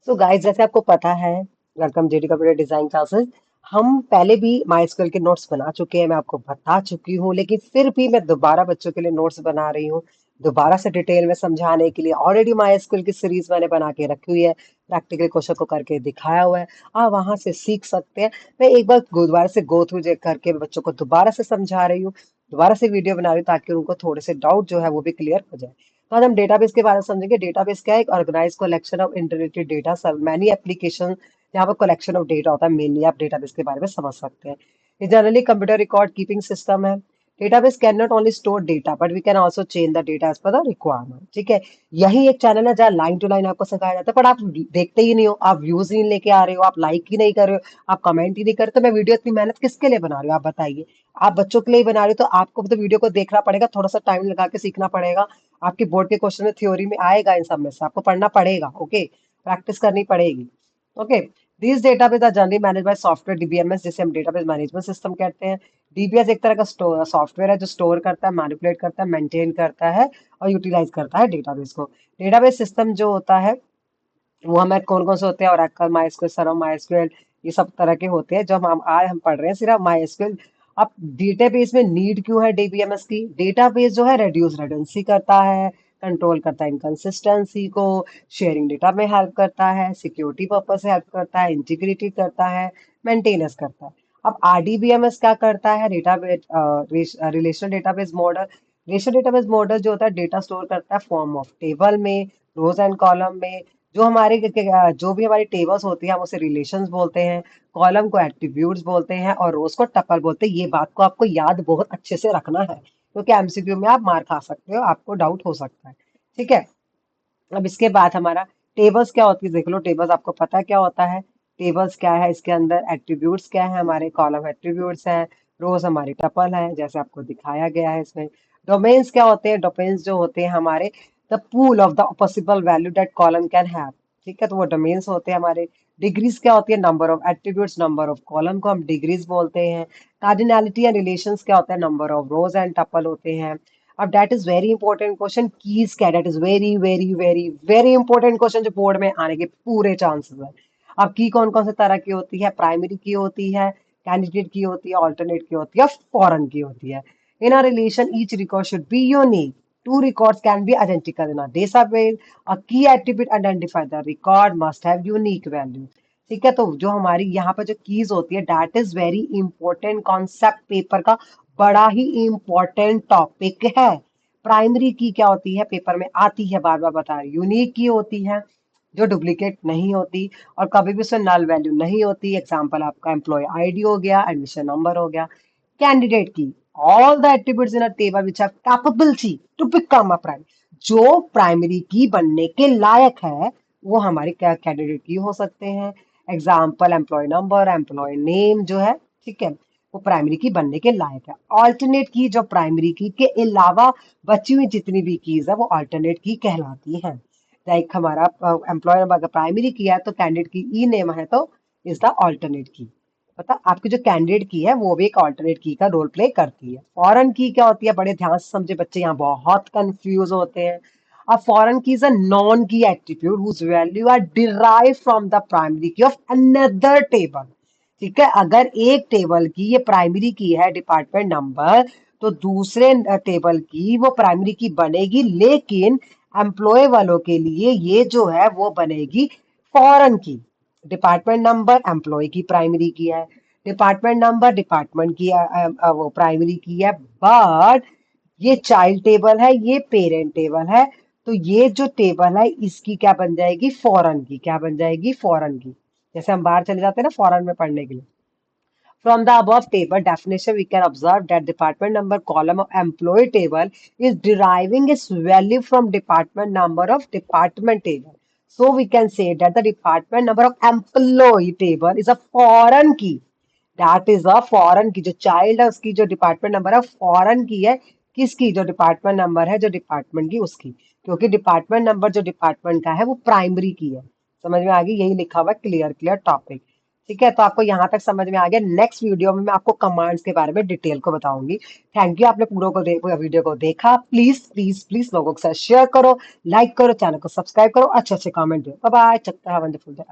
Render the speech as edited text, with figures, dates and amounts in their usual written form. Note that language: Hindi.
सो गाइस, जैसे आपको पता है, welcome JD computer design classes. हम पहले भी माई के नोट्स बना चुके हैं, मैं आपको बता चुकी हूँ, लेकिन फिर भी मैं दोबारा बच्चों के लिए नोट्स बना रही हूँ, दोबारा से डिटेल में समझाने के लिए। ऑलरेडी माई की सीरीज मैंने बना के रखी हुई है, प्रैक्टिकल क्वेश्चन को करके दिखाया हुआ है, आप वहां से सीख सकते हैं। मैं एक बार दोबारा से गो थ्रू करके बच्चों को दोबारा से समझा रही हूँ, दोबारा से वीडियो बना रही हूँ, ताकि उनको थोड़े से डाउट जो है वो भी क्लियर हो जाए। तो आज हम डेटाबेस के बारे में समझेंगे। डेटाबेस क्या है? एक ऑर्गेनाइज कलेक्शन ऑफ इंटरनेटेड डेटा, सब मैनी एप्लीकेशन जहाँ पर कलेक्शन ऑफ डेटा होता है। मेनली आप डेटाबेस के बारे में समझ सकते हैं। ये generally computer record keeping system है। Database can not only store data but we can also change the data as per the requirement. ठीक है, यही एक चैनल है जहाँ लाइन टू लाइन आपको सिखाया जाता है, पर आप देखते ही नहीं हो, आप व्यूज नहीं लेके आ रहे हो, आप लाइक ही नहीं कर रहे हो, आप कमेंट ही नहीं कर रहे। तो मैं वीडियो इतनी मेहनत किसके लिए बना रही हूँ, आप बताइए। आप बच्चों के लिए ही बना रहे हो, तो आपको तो वीडियो को देखना पड़ेगा, थोड़ा सा टाइम लगा के सीखना पड़ेगा। आपके बोर्ड के क्वेश्चन में थ्योरी में आएगा, इन सब में से आपको पढ़ना पड़ेगा। ओके, प्रैक्टिस करनी पड़ेगी। Okay, these database are generally managed by software DBMS, जिसे हम डेटाबेस मैनेजमेंट सिस्टम कहते हैं। डीबीएस एक तरह का सॉफ्टवेयर है जो स्टोर करता है, मैनिपुलेट करता है, मेंटेन करता है और यूटिलाइज करता है डेटाबेस को। डेटाबेस सिस्टम जो होता है वो हमें कौन कौन से होते हैं? ओरेकल, माइस्क्वेल, सर्व माइस्क्वेल, ये सब तरह के होते हैं। जो हम आज हम पढ़ रहे हैं सिर्फ माइस्क्वेल। अब डेटाबेस में नीड क्यों है डीबीएमएस की? डेटाबेस जो है रेड्यूस रेडंडेंसी करता है, कंट्रोल करता है इनकंसिस्टेंसी को, शेयरिंग डेटा में हेल्प करता है, सिक्योरिटी पर्पज से हेल्प करता है, इंटीग्रिटी करता है, मेंटेनेंस करता है। अब आरडीबीएमएस क्या करता है? Database relational database model. Relational database model जो होता है डेटा स्टोर करता है फॉर्म ऑफ टेबल में, रोज एंड कॉलम में। जो हमारे जो भी हमारी टेबल्स होती है हम उसे रिलेशंस बोलते हैं, कॉलम को एट्रीब्यूट्स बोलते हैं और रोज को टपल बोलते हैं। ये बात को आपको याद बहुत अच्छे से रखना है, क्योंकि एमसीक्यू में आप मार खा सकते हो, आपको डाउट हो सकता है। ठीक है, अब इसके बाद हमारा टेबल्स क्या होती है देख लो। टेबल्स आपको पता है क्या होता है? टेबल्स क्या है? इसके अंदर एट्रीब्यूट्स क्या है? हमारे कॉलम एट्रीब्यूट्स हैं, रोज हमारी टपल है, जैसे आपको दिखाया गया है इसमें। डोमेन्स क्या होते हैं? डोमेन्स जो होते हैं हमारे, the pool of the possible value that column can have. ठीक है, तो वो डोमेन्स होते हैं हमारे। डिग्रीज क्या होती है? Number of attributes, number of column को हम डिग्रीज बोलते हैं। कार्डिनैलिटी एंड रिलेशंस क्या होता है? Number of rows and tuple होते हैं। अब that is very important question, keys क्या? That is very very very very important question जो बोर्ड में आने के पूरे चांसेस है। अब की कौन कौन से तरह की होती है? प्राइमरी की होती है, कैंडिडेट की होती है, ऑल्टरनेट की होती है, फॉरेन की होती है। In a relation each record should be unique. Two records can be identical in a database. A key attribute identify the record must have unique value. ठीक है, तो जो हमारी यहाँ पर जो कीज होती है, that is very important concept, paper का बड़ा ही इंपॉर्टेंट टॉपिक है। प्राइमरी की क्या होती है? पेपर में आती है, बार बार बता रही। यूनिक की होती है जो डुप्लीकेट नहीं होती और कभी भी उसमें नल वैल्यू नहीं होती। एग्जाम्पल आपका एम्प्लॉय आईडी हो गया, एडमिशन नंबर हो गया। Candidate key, all the attributes in a table which are capability to become a primary. जो प्राइमरी की बनने के लायक है वो हमारी क्या कैंडिडेट की हो सकते हैं। Example employee number, employee name जो है, ठीक है, वो प्राइमरी की बनने के लायक है। ऑल्टरनेट की जो प्राइमरी की के अलावा बची हुई जितनी भी कीज है वो ऑल्टरनेट की कहलाती है। लाइक हमारा एम्प्लॉय नंबर अगर प्राइमरी की है तो कैंडिडेट की ई नेम है तो इज द ऑल्टरनेट की। पता आपकी जो कैंडिडेट की है वो भी एक ऑल्टरनेट की का रोल प्ले करती है। फॉरेन की क्या होती है? बड़े ध्यान से समझे बच्चे, यहाँ बहुत कंफ्यूज होते हैं। अब foreign key is a non key attribute whose value are derive from the primary key of another table. ठीक है, अगर एक टेबल की ये प्राइमरी की है डिपार्टमेंट नंबर, तो दूसरे टेबल की वो प्राइमरी की बनेगी, लेकिन एम्प्लॉय वालों के लिए ये जो है वो बनेगी फॉरेन की। डिपार्टमेंट नंबर एम्प्लॉय की प्राइमरी की है, डिपार्टमेंट नंबर डिपार्टमेंट की वो प्राइमरी की है, बट ये चाइल्ड टेबल है, ये पेरेंट टेबल है, तो ये जो टेबल है इसकी क्या बन जाएगी? फॉरेन की। क्या बन जाएगी? फॉरेन की। जैसे हम बाहर चले जाते हैं ना फॉरेन में पढ़ने के लिए। From the above table definition, we can observe that department number column of employee table is deriving its value from department number of department table. So we can say that the department number of employee table is a foreign key. That is a foreign की। जो चाइल्ड है उसकी जो डिपार्टमेंट नंबर है फॉरेन की है। किसकी? जो डिपार्टमेंट नंबर है जो डिपार्टमेंट की उसकी, क्योंकि डिपार्टमेंट नंबर जो डिपार्टमेंट का है वो प्राइमरी की है। समझ में आ गई? यही लिखा हुआ है, क्लियर क्लियर टॉपिक। ठीक है, तो आपको यहाँ तक समझ में आ गया। नेक्स्ट वीडियो में मैं आपको कमांड्स के बारे में डिटेल को बताऊंगी। थैंक यू, आपने पूरा वीडियो को देखा। प्लीज प्लीज प्लीज लोगों के साथ शेयर करो, लाइक करो, चैनल को सब्सक्राइब करो, अच्छे अच्छे कमेंट दो। Bye bye, have a wonderful day.